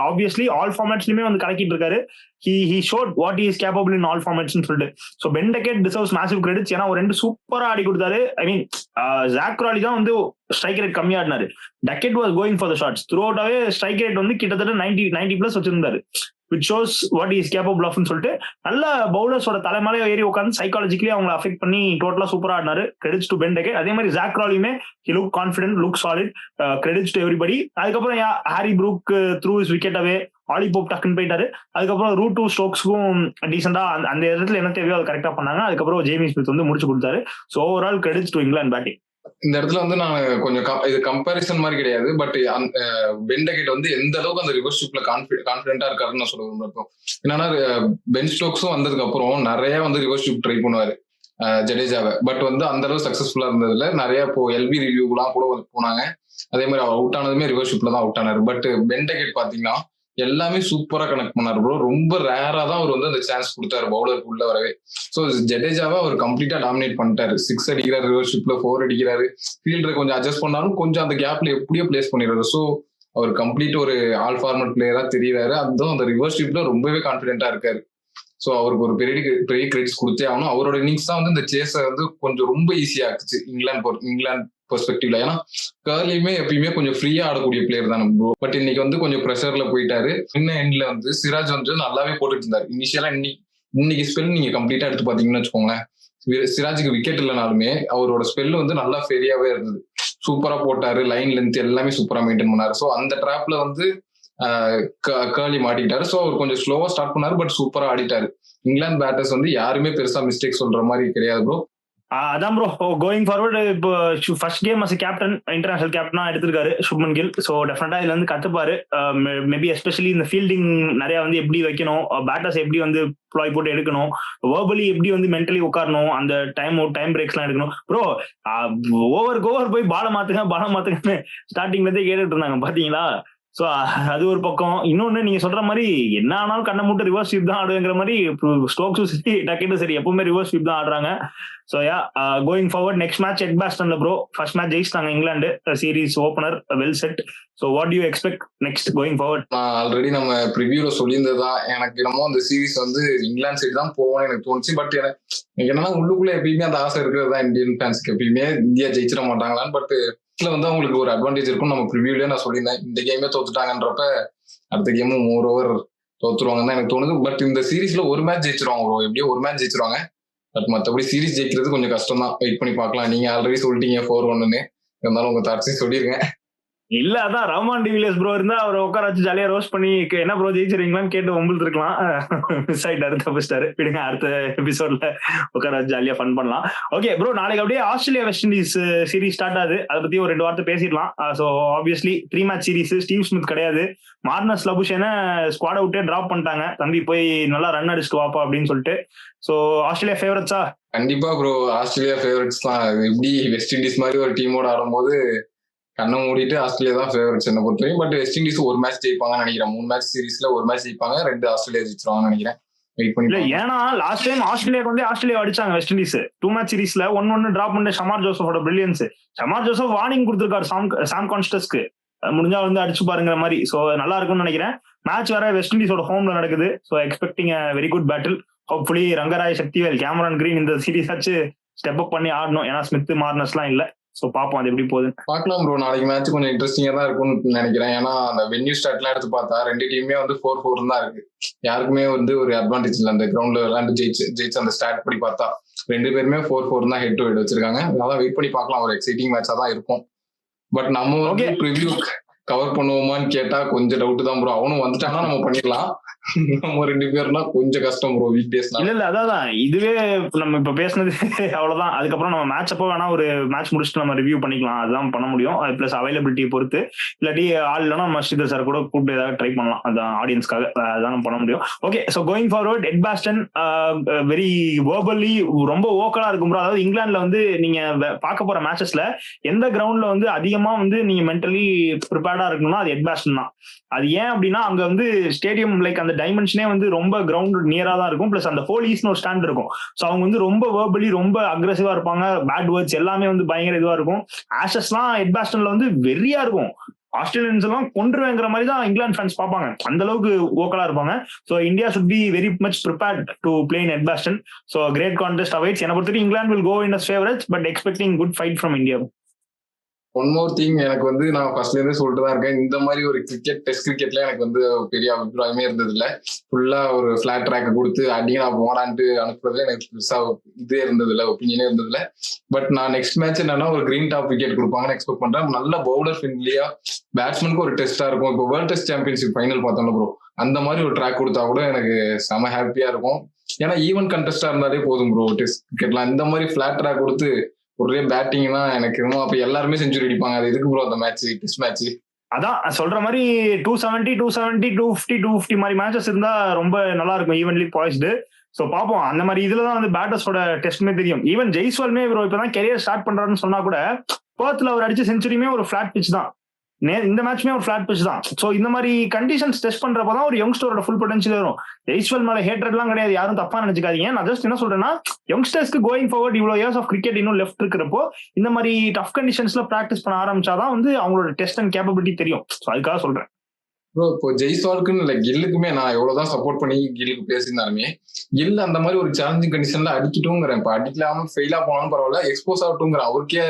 ஆப்வியஸ்லி ஆல் ஃபார்மேட்ஸ்லயுமே வந்து கலக்கிட்டு இருக்காரு. he showed what he is capable in all formats னு சொல்லிட்டு. So Ben Duckett deserves massive credits. ஏன்னா ஒரு 2 சூப்பரா ஆடி கொடுத்தாரு. ஐ மீன் ஜாக் கிராலி தான் வந்து ஸ்ட்ரைக் ரேட் கம்மியா ஆடினாரு. Duckett was going for the shots. த்ரூ அவுட்டாவே ஸ்ட்ரைக் ரேட் வந்து கிட்டத்தட்ட 90 பிளஸ் வச்சிருந்தாரு. which shows what he is capable of னு சொல்லிட்டு நல்ல பவுலர்ஸோட தலைமையில ஏறி உட்காந்து சைக்காலஜிக்கலி அவங்களை அஃபெக்ட் பண்ணி டோட்டலா சூப்பரா ஆடினாரு. Credits to Ben Duckett. அதே மாதிரி ஜாக் கிராலியுமே he look confident, look solid. Credits to everybody. அதுக்கப்புறம் Harry Brook threw his wicket away, Ollie Pope டக்குன்னு போயிட்டாரு. அதுக்கப்புறம் ரூட் 2 ஸ்டோக்ஸ்க்கும் டீசெண்டா அந்த இடத்துல என்ன தேவையோ அதை கரெக்டா பண்ணாங்க. அதுக்கப்புறம் ஜேமி ஸ்மித் வந்து முடிச்சு கொடுத்தாரு. So overall credits to England batting. இந்த இடத்துல வந்து நான் கொஞ்சம் இது கம்பேரிசன் மாதிரி கிடையாது, பட் பென் டக்கெட் வந்து எந்த அளவுக்கு அந்த ரிவர்ஸ் ஸ்வீப்ல கான்பிடென்டா இருக்காருன்னு நான் சொல்ல விரும்புறேன். என்னன்னா பென் ஸ்டோக்ஸும் வந்ததுக்கு அப்புறம் நிறைய வந்து ரிவர்ஸ் ஸ்வீப் ட்ரை பண்ணுவாரு ஜடேஜாவை. பட் வந்து அந்த அளவு சக்சஸ்ஃபுல்லா இருந்ததுல நிறைய இப்போ எல்பி ரிவ்யூலாம் கூட போனாங்க. அதே மாதிரி அவர் அவுட் ஆனதுமே ரிவர்ஸ் ஸ்வீப்ல தான் அவுட் ஆனாரு. பட் பென் டக்கெட் பாத்தீங்கன்னா எல்லாமே சூப்பரா கனெக்ட் பண்ணாரு ப்ரோ. ரொம்ப ரேரா தான் அவர் வந்து அந்த சான்ஸ் கொடுத்தாரு பவுலருக்கு உள்ள வரவே. ஸோ ஜடேஜாவை அவர் கம்ப்ளீட்டா டாமினேட் பண்ணிட்டாரு. 6 அடிக்கிறாரு, ரிவர்ஸ் ஸ்வீப்ல 4 அடிக்கிறாரு. ஃபீல்டரை கொஞ்சம் அட்ஜஸ்ட் பண்ணாலும் கொஞ்சம் அந்த கேப்ல எப்படியோ பிளேஸ் பண்ணிடுறாரு. ஸோ அவர் கம்ப்ளீட் ஒரு ஆல் ஃபார்மட் பிளேயரா தெரியுறாரு. அதுதான் அந்த ரிவர்ஸ் ஸ்வீப்ல ரொம்பவே கான்பிடென்டா இருக்காரு. ஸோ அவருக்கு ஒரு பெரிய கிரெடிட்ஸ் கொடுத்தே ஆகணும். அவரோட இன்னிங்ஸ் தான் வந்து இந்த சேஸை வந்து கொஞ்சம் ரொம்ப ஈஸியா ஆக்குச்சு இங்கிலாந்து பெர்ஸ்பெக்டிவ்ல. ஏன்னா கர்லியுமே எப்பயுமே கொஞ்சம் ஃப்ரீயா ஆடக்கூடிய பிளேயர் தான் ப்ரோ. பட் இன்னைக்கு வந்து கொஞ்சம் ப்ரெஷர்ல போயிட்டாரு. இன்னும் எண்ட்ல வந்து சிராஜ் வந்து நல்லாவே போட்டுட்டு இருந்தாரு. இனிஷியலா இன்னைக்கு ஸ்பெல் நீங்க கம்ப்ளீட்டா எடுத்து பாத்தீங்கன்னு வச்சுக்கோங்களேன், சிராஜுக்கு விக்கெட் இல்லைனாலுமே அவரோட ஸ்பெல் வந்து நல்லா ஃபெரியாவே இருந்தது. சூப்பரா போட்டாரு, லைன் லென்த் எல்லாமே சூப்பரா மெயின்டைன் பண்ணாரு. ஸோ அந்த ட்ராப்ல வந்து கர்லி மாட்டிக்கிட்டாரு. ஸோ அவர் கொஞ்சம் ஸ்லோவா ஸ்டார்ட் பண்ணாரு, பட் சூப்பரா ஆடிட்டாரு. இங்கிலாந்து பேட்டர்ஸ் வந்து யாருமே பெருசா மிஸ்டேக் சொல்ற மாதிரி கிடையாது ப்ரோ. அதான் ப்ரோ, கோயிங் ஃபார்வர்டு இப்போ first game as captain, international கேப்டனா எடுத்திருக்காரு சுப்மன் கில். ஸோ டெஃபினட்டா இதுல வந்து கத்துப்பாரு. மேபி எஸ்பெஷலி இந்த ஃபீல்டிங் நிறைய வந்து எப்படி வைக்கணும், பேட்டர்ஸ் எப்படி வந்து ப்ளாய் போட்டு எடுக்கணும், வேர்பலி எப்படி வந்து மென்டலி உட்காரணும், அந்த டைம் பிரேக்ஸ் எல்லாம் எடுக்கணும். ப்ரோ ஓவர் போய் பால மாத்துங்க ஸ்டார்டிங்ல இருந்தே கேட்டுட்டு இருந்தாங்க பாத்தீங்களா. ஸோ அது ஒரு பக்கம். இன்னொன்னு நீங்க சொல்ற மாதிரி என்ன ஆனாலும் கண்ணை மூட்டு ரிவர்ஸ் ஸ்வீப் தான் ஆடுங்கிற மாதிரி ஸ்டோக்ஸும் சரி டக்கெட்டும் சரி எப்பவுமே ரிவர்ஸ் ஸ்வீப் தான் ஆடுறாங்க. So yeah, going forward next match எட்பாஸ்டன்ல ப்ரோ. ஃபர்ஸ்ட் மேட்ச் ஜெயிச்சிட்டாங்க இங்கிலாந்து, series opener well set. So what do you expect next going forward? Already நம்ம ப்ரிவியூல சொல்லியிருந்ததுதான், எனக்கு என்னமோ அந்த சீரீஸ் வந்து இங்கிலாந்து சைடு தான் போவோம்னு எனக்கு தோணுச்சு. பட் எனக்கு என்னன்னா உள்ளுக்குள்ள எப்பயுமே அந்த ஆசை இருக்கிறது தான் இந்தியன் ஃபேன்ஸ்க்கு, எப்பயுமே இந்தியா ஜெயிச்சிட மாட்டாங்களான்னு. பட் வந்து அவங்களுக்கு ஒரு அட்வான்டேஜ் இருக்கும். நம்ம ப்ரிவியூலயே நான் சொல்லியிருந்தேன், இந்த கேமே தோத்துட்டாங்கன்றப்ப அடுத்த கேமும் மோர் ஓவர் தோத்துருவாங்கன்னு தான் எனக்கு தோணுது. பட் இந்த சீரீஸ்ல ஒரு மேட்ச் ஜெயிச்சிருவாங்க, எப்படியோ ஒரு மேட்ச் ஜெயிச்சிருவாங்க. பட் மற்றபடி சீரீஸ் ஜெயிக்கிறது கொஞ்சம் கஷ்டம் தான். வெயிட் பண்ணி பார்க்கலாம். நீங்க ஆல்ரெடி சொல்லிட்டீங்க 4-1ன்னு, இருந்தாலும் உங்க தாட்ஸையும் சொல்லிருங்க. இல்ல அதான் ரஹ்மான் டிவிலியர்ஸ் ப்ரோ இருந்தா அவர் உட்கார வச்சு ஜாலியா ரோஸ்ட் பண்ணி என்ன ப்ரோ ஜெயிச்சிருக்கீங்களான்னு கேட்டு உங்களுக்கு இருக்கலாம். மிஸ் ஆயிட்டாரு, தப்பிச்சிட்டாரு. விடுங்க, அடுத்த எபிசோட்ல உட்கார வச்சு ஜாலியா ஃபன் பண்ணலாம். ஓகே ப்ரோ, நாளைக்கு அப்படியே Australia West Indies series start ஆகுது. அதை பத்தி ஒரு 2 வார்த்தை பேசிடலாம். So obviously 3 match series. Steve Smith கிடையாது, மார்னஸ் லபுஷேனை ஸ்குவாட் அவுட்டே டிராப் பண்ணிட்டாங்க. தம்பி போய் நல்லா ரன் அடிச்சுட்டு வாப்பா அப்படின்னு சொல்லிட்டு. ஸோ ஆஸ்திரேலியா ஃபேவரட்ஸா? கண்டிப்பா ப்ரோ, ஆஸ்திரேலியா ஃபேவரட்ஸ் தான். எப்படி வெஸ்ட் இண்டீஸ் மாதிரி ஒரு டீமோட ஆடும்போது கண்ணை மூடிட்டு ஆஸ்திரேலியா தான் ஃபேவரட்ஸ் என்ன பொறுத்தவரைக்கும். பட் வெஸ்ட் இண்டீஸ் ஒரு மேட்ச் ஜெயிப்பாங்கன்னு நினைக்கிறேன். 3 மேட்ச் சீரீஸ்ல ஒரு மேட்ச் ஜெயிப்பாங்க, 2 ஆஸ்திரேலியா ஜெயிச்சிருவாங்கன்னு நினைக்கிறேன். வெயிட் பண்ணி. ஏன்னா லாஸ்ட் டைம் ஆஸ்திரேலியாவுக்கு வந்து ஆஸ்திரேலியா அடிச்சாங்க வெஸ்ட் இண்டீஸ் 2 மேட்ச் சீரீஸ்ல 1-1 டிராப் பண்ண ஷமார் ஜோசஃபோட பிரில்லியன்ஸ். ஷமார் ஜோசப் வார்னிங் கொடுத்திருக்காரு சாம் கான்ஸ்டஸ்க்கு, முடிஞ்சா வந்து அடிச்சு பாருங்கிற மாதிரி. ஸோ நல்லா இருக்கும்னு நினைக்கிறேன். மேட்ச் வேற வெஸ்ட் இண்டீஸோட ஹோம்ல நடக்குது. So expecting very good battle. Hopefully ரங்கராய் சக்திவேல், கேமரான் கிரீன் இந்த சீரீஸ் ஆச்சு ஸ்டெப் அப் பண்ணி ஆடணும். ஏன்னா ஸ்மித் மார்னஸ் எல்லாம் இல்ல. சோ பாப்போம் அது எப்படி போகுது. பார்க்கலாம் ப்ரோ, நாளைக்கு மேட்ச் கொஞ்சம் இன்ட்ரெஸ்டிங்கா தான் இருக்கும்னு நினைக்கிறேன். ஏன்னா அந்த வென்யூ ஸ்டாட்லாம் எடுத்து பார்த்தா 2 டீமே வந்து 4-4 தான் இருக்கு. யாருக்குமே வந்து ஒரு அட்வான்டேஜ் இல்லை. அந்த கிரவுண்ட்ல விளையாண்டு ஜெயிச்சு அந்த ஸ்டாட் படி பார்த்தா 2 பேருமே 4-4 தான் ஹெட் டு ஹெட் வச்சிருக்காங்க. அதான் வெயிட் பண்ணி பார்க்கலாம். ஒரு எக்ஸைட்டிங் மேட்சா தான் இருக்கும். பட் நம்ம வந்து ப்ரிவியூ கவர் பண்ணுவோமான்னு கேட்டா கொஞ்சம் டவுட் தான் ப்ரோ. அவனும் வந்துட்டானா நம்ம பண்ணிக்கலாம். நம்ம 2 பேர்னா கொஞ்சம் கஷ்டம் ப்ரோ வீக் டேஸ். இல்ல அதான் இதுவே நம்ம இப்ப பேசினது அவ்வளவுதான். அதுக்கப்புறம் நம்ம மேட்ச் அப்போ வேணா ஒரு மேட்ச் முடிச்சுட்டு நம்ம ரிவ்யூ பண்ணிக்கலாம். அதுதான் பண்ண முடியும். அது பிளஸ் அவைலபிலிட்டியை பொறுத்து. இல்லாட்டி ஆள் இல்லைன்னா நம்ம ஸ்ரீதர் சார் கூட கூப்பிட்டு ஏதாவது ட்ரை பண்ணலாம். அதான் ஆடியன்ஸ்க்காக அதான் பண்ண முடியும். Okay, so going forward Edgbaston very வேர்பலி ரொம்ப ஓக்கலா இருக்கும் ப்ரோ. அதாவது இங்கிலாந்துல வந்து நீங்க பார்க்க போற மேட்சஸ்ல எந்த கிரவுண்ட்ல வந்து அதிகமா வந்து நீங்க மென்டலி ப்ரிப்பேர்டா பேடா இருக்குன்னா அது எட்பாஸ்டன் தான். அது ஏன் அப்படின்னா அங்க வந்து ஸ்டேடியம் லைக் அந்த டைமென்ஷனே வந்து ரொம்ப கிரவுண்ட் நியரா தான் இருக்கும். பிளஸ் அந்த ஹோல் ஈஸ்ட்னு ஒரு ஸ்டாண்ட் இருக்கும். ஸோ அவங்க வந்து ரொம்ப வேர்பலி ரொம்ப அக்ரெசிவா இருப்பாங்க. பேட் வேர்ட்ஸ் எல்லாமே வந்து பயங்கர இதுவா இருக்கும். ஆஷஸ்லாம் எட்பாஸ்டன்ல வந்து வெறியா இருக்கும். ஆஸ்திரேலியன்ஸ் எல்லாம் கொன்றுவேங்கிற மாதிரி தான் இங்கிலாந்து ஃபேன்ஸ் பார்ப்பாங்க. அந்த அளவுக்கு ஓக்கலா இருப்பாங்க. So India should be very much prepared to play in Edgbaston. So great contest awaits. என்னை பொறுத்தவரைக்கும் இங்கிலாந்து will go in as favourites but expecting good fight from India. One more thing, எனக்கு வந்து நான் ஃபர்ஸ்ட்ல இருந்தே சொல்லிட்டு தான் இருக்கேன், இந்த மாதிரி ஒரு டெஸ்ட் கிரிக்கெட்ல எனக்கு வந்து பெரிய அபிப்பிராயமே இருந்தது இல்ல. ஃபுல்லா ஒரு ஃபிளாட் ட்ராக் கொடுத்து அடிங்க நான் போடான்ட்டு அனுப்புறதுல எனக்கு பெருசா இதே இருந்தது இல்ல, ஒப்பீனியனே இருந்தது இல்ல. பட் நான் நெக்ஸ்ட் மேட்ச் என்னன்னா ஒரு கிரீன் டாப் விக்கெட் கொடுப்பாங்கன்னு எக்ஸ்பெக்ட் பண்றேன். நல்ல பவுலர் ஃப்ரெண்ட்லியா பேட்ஸ்மேனுக்கு ஒரு டெஸ்டா இருக்கும். இப்போ வேர்ல்ட் டெஸ்ட் சாம்பியன்ஷிப் ஃபைனல் பார்த்தோம்ல ப்ரோ, அந்த மாதிரி ஒரு ட்ராக் கொடுத்தா கூட எனக்கு செம ஹாப்பியா இருக்கும். ஏன்னா ஈவன் கண்டெஸ்டா இருந்தாலே போதும் ப்ரோ டெஸ்ட் கிரிக்கெட்லாம். இந்த மாதிரி ஃபிளாட் ட்ராக் கொடுத்து ஒரே பேட்டிங்னா எனக்கு இன்னும் அப்ப எல்லாருமே செஞ்சுரி அடிப்பாங்க. அது எதுக்கு ப்ரோ அந்த மேட்ச், டெஸ்ட் மேட்ச்? அதான் சொல்ற மாதிரி 270 270 250 250 மாதிரி மேட்சஸ் இருந்தா ரொம்ப நல்லா இருக்கும், ஈவன்லி பாய்ஸ்டு. சோ பாப்போம். அந்த மாதிரி இதுலதான் வந்து பேட்டர்ஸோட டெஸ்ட்மே தெரியும். ஈவன் ஜெய்ஸ்வால்மே இப்பதான் கெரியர் ஸ்டார்ட் பண்றாருன்னு சொன்னா கூட பர்த்ல அவர் அடிச்ச செஞ்சுரியுமே ஒரு ஃபிளாட் பிச் தான். இந்த மேட்ச்மே ஒரு ஃபிளாட் பிச் தான். சோ இந்த மாதிரி கண்டிஷன்ஸ் டெஸ்ட் பண்றப்பதான் ஒரு யங்ஸ்டரோட ஃபுல் பொட்டன்ஷியல் வரும். ஜெய்ஸ்வால் மேல ஹேட்ரட் எல்லாம் கிடையாது, யாரும் தப்பா நினைச்சுக்காதீங்க. நான் ஜஸ்ட் என்ன சொல்றேன்னா, யங்ஸ்டர்ஸ்க்கு கோயிங் ஃபார்வர்ட் இவ்வளவு இயர்ஸ் ஆஃப் கிரிக்கெட் இன்னும் லெஃப்ட் இருக்கிறப்போ இந்த மாதிரி டஃப் கண்டிஷன்ஸ்ல பிராக்டிஸ் பண்ண ஆரம்பிச்சாதான் வந்து அவங்களோட டெஸ்ட் அண்ட் கேப்பபிலிட்டி தெரியும். அதுக்காக சொல்றேன் ப்ரோ. இப்போ ஜெய்ஸ்வாலுக்குன்னு இல்லை, கில்லுக்குமே நான் எவ்வளவுதான் சப்போர்ட் பண்ணி கில்லுக்கு பேசியிருந்தாலுமே கில் அந்த மாதிரி ஒரு சேலஞ்சிங் கண்டிஷன்ல அடிக்கட்டும்ங்கிறேன். இப்போ அடிக்கலாம ஃபெயிலா போனாலும் பரவாயில்ல, எக்ஸ்போஸ் ஆகட்டும்ங்கிற அவருக்கே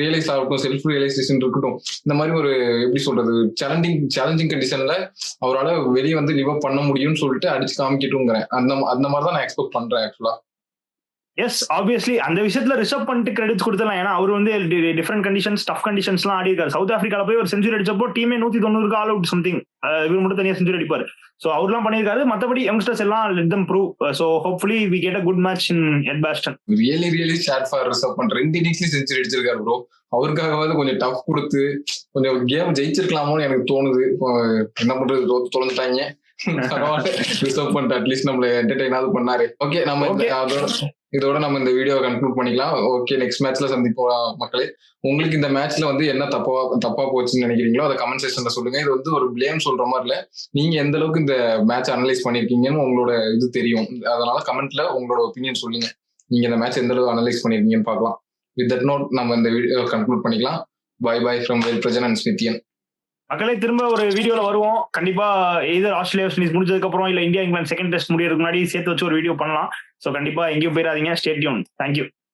ரியலைஸ் ஆகட்டும், செல்ஃப் ரியலைசேஷன் இருக்கட்டும். இந்த மாதிரி ஒரு எப்படி சொல்றது சேலஞ்சிங் கண்டிஷன்ல அவரால் வெளியே வந்து லிவ் அப் பண்ண முடியும்னு சொல்லிட்டு அடிச்சு காமிக்கட்டும்ங்கிறேன். அந்த மாதிரி தான் நான் எக்ஸ்பெக்ட் பண்றேன் ஆக்சுவலா. எஸ் ஆப்வியஸ்லி அந்த விஷயத்துல ரிஷப் பண்ணிட்டு கிரெடிட்ஸ் கொடுத்தலாம். ஏன்னா அவர் வந்து டிஃபரெண்ட் கண்டிஷன்ஸ் டஃப் கண்டிஷன்ஸ்லாம் ஆடி இருக்காரு. சவுத் ஆப்பிரிக்கால போய் ஒரு செஞ்சுரி அடிச்சப்போ டீமே 190 ஆல் அவுட் சம்திங், இவர் மட்டும் தனியா செஞ்சுரி அடிப்பாரு. ஸோ அவர்லாம் பண்ணியிருக்காரு. மற்றபடி யங்ஸ்டர்ஸ் எல்லாம் let them prove. So hopefully we get a good match in Edgbaston. Really sad for Rishabh Pant 2 இன்னிங்ஸ்லயும் செஞ்சுரி அடிச்சிருக்காரு ப்ரோ. அவருக்காகவாது கொஞ்சம் டஃப் கொடுத்து கொஞ்சம் கேம் ஜெயிச்சிருக்கலாமோன்னு எனக்கு தோணுது. என்ன பண்றது, தொலைஞ்சிட்டாங்க. ரிசர்வ் பண்ணிட்டு அட்லீஸ்ட் நம்மள என்டர்டெயின் பண்ணாரு. ஓகே, நம்ம இதோட நம்ம இந்த வீடியோ கன்க்ளூட் பண்ணிக்கலாம். ஓகே, நெக்ஸ்ட் மேட்ச்ல சந்திப்போம் மக்களே. உங்களுக்கு இந்த மேட்ச்ல வந்து என்ன தப்பா போச்சுன்னு நினைக்கிறீங்களோ அதை கமெண்ட் செக்ஷன்ல சொல்லுங்க. இது வந்து ஒரு பிளேம் சொல்ற மாதிரி இல்ல, நீங்க எந்த அளவுக்கு இந்த மேட்ச் அனலைஸ் பண்ணிருக்கீங்கன்னு உங்களோட இது தெரியும். அதனால கமெண்ட்ல உங்களோட ஒப்பீனியன் சொல்லுங்க. நீங்க இந்த மேட்ச் எந்த அளவுக்கு அனலைஸ் பண்ணிருக்கீங்கன்னு பார்க்கலாம். வித் தட் நோட் நம்ம இந்த வீடியோ கன்க்ளூட் பண்ணிக்கலாம். பை பை ஃப்ரம் வேல்பிரஜன் அண்ட் ஸ்மித்தியன். மக்களே திரும்ப ஒரு வீடியோல வருவோம் கண்டிப்பா. எதர் ஆஸ்திரேலியா வெஸ்ட் இண்டீஸ் முடிஞ்சதுக்கு அப்புறம் இல்ல இந்தியா இங்கிலாந்து செகண்ட் டெஸ்ட் முடியறதுக்கு முன்னாடி சேர்த்து வச்சு ஒரு வீடியோ பண்ணலாம். சோ கண்டிப்பா எங்கேயும் போயிடாதீங்க. Stay tune. தேங்க்யூ.